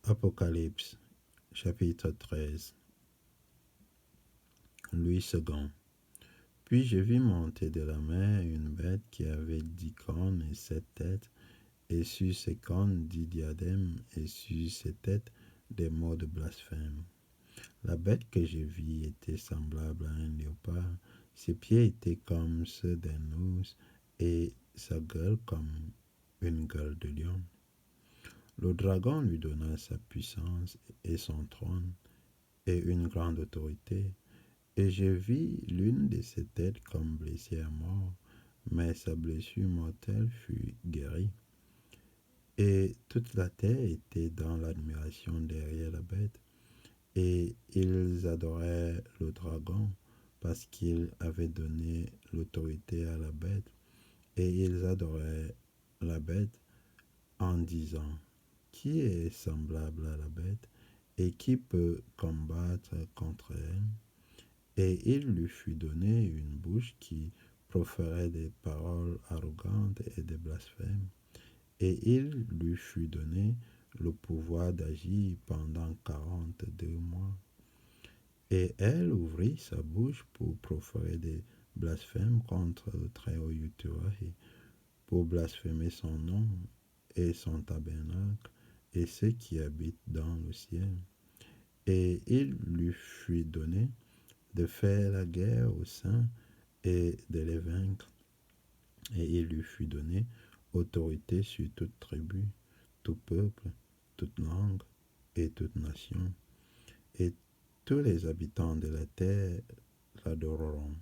Apocalypse, chapitre 13. Louis II. Puis je vis monter de la mer une bête qui avait 10 cornes et 7 têtes, et sur ses cornes 10 diadèmes, et sur ses têtes des mots de blasphème. La bête que je vis était semblable à un léopard, ses pieds étaient comme ceux d'un ours, et sa gueule comme une gueule de lion. Le dragon lui donna sa puissance et son trône et une grande autorité. Et je vis l'une de ses têtes comme blessée à mort, mais sa blessure mortelle fut guérie. Et toute la terre était dans l'admiration derrière la bête, et ils adoraient le dragon parce qu'il avait donné l'autorité à la bête, et ils adoraient la bête en disant: qui est semblable à la bête et qui peut combattre contre elle? Et il lui fut donné une bouche qui proférait des paroles arrogantes et des blasphèmes. Et il lui fut donné le pouvoir d'agir pendant 42 mois. Et elle ouvrit sa bouche pour proférer des blasphèmes contre le Très-Haut Yahweh, pour blasphémer son nom et son tabernacle et ceux qui habitent dans le ciel. Et il lui fut donné de faire la guerre aux saints et de les vaincre. Et il lui fut donné autorité sur toute tribu, tout peuple, toute langue et toute nation. Et tous les habitants de la terre l'adoreront.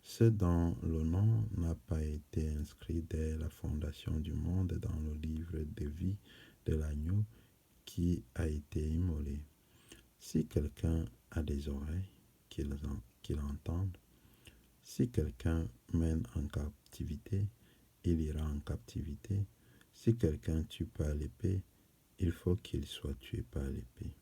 Ceux dont le nom n'a pas été inscrit dès la fondation du monde dans le livre de vie de l'agneau qui a été immolé. Si quelqu'un a des oreilles, qu'il entende. Si quelqu'un mène en captivité, il ira en captivité. Si quelqu'un tue par l'épée, il faut qu'il soit tué par l'épée.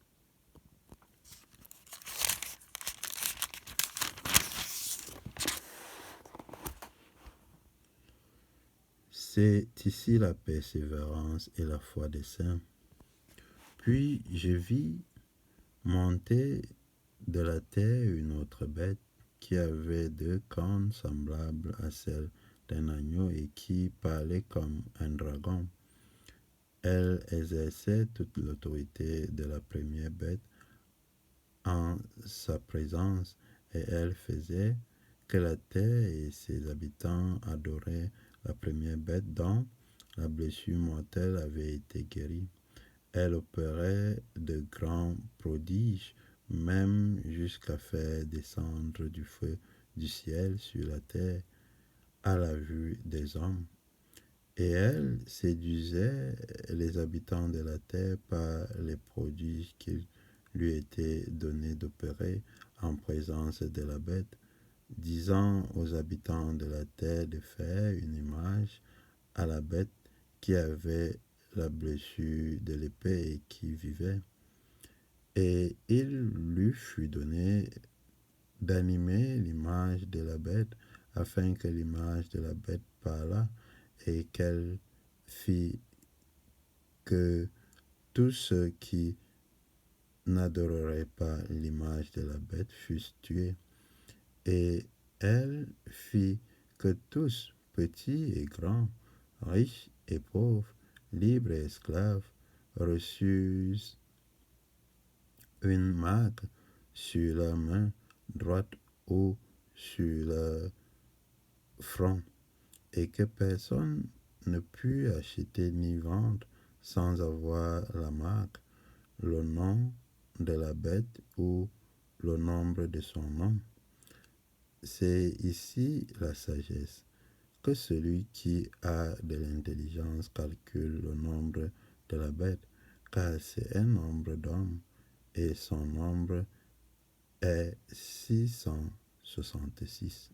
C'est ici la persévérance et la foi des saints. Puis je vis monter de la terre une autre bête qui avait 2 cornes semblables à celles d'un agneau et qui parlait comme un dragon. Elle exerçait toute l'autorité de la première bête en sa présence, et elle faisait que la terre et ses habitants adoraient la première bête dont la blessure mortelle avait été guérie. Elle opérait de grands prodiges, même jusqu'à faire descendre du feu du ciel sur la terre à la vue des hommes. Et elle séduisait les habitants de la terre par les prodiges qu'il lui était donné d'opérer en présence de la bête, disant aux habitants de la terre de faire une image à la bête qui avait la blessure de l'épée et qui vivait. Et il lui fut donné d'animer l'image de la bête, afin que l'image de la bête parlât, et qu'elle fit que tous ceux qui n'adoreraient pas l'image de la bête fussent tués. Et elle fit que tous, petits et grands, riches et pauvres, libres et esclaves, reçussent une marque sur la main droite ou sur le front, et que personne ne put acheter ni vendre sans avoir la marque, le nom de la bête ou le nombre de son nom. C'est ici la sagesse. Que celui qui a de l'intelligence calcule le nombre de la bête, car c'est un nombre d'hommes, et son nombre est 666.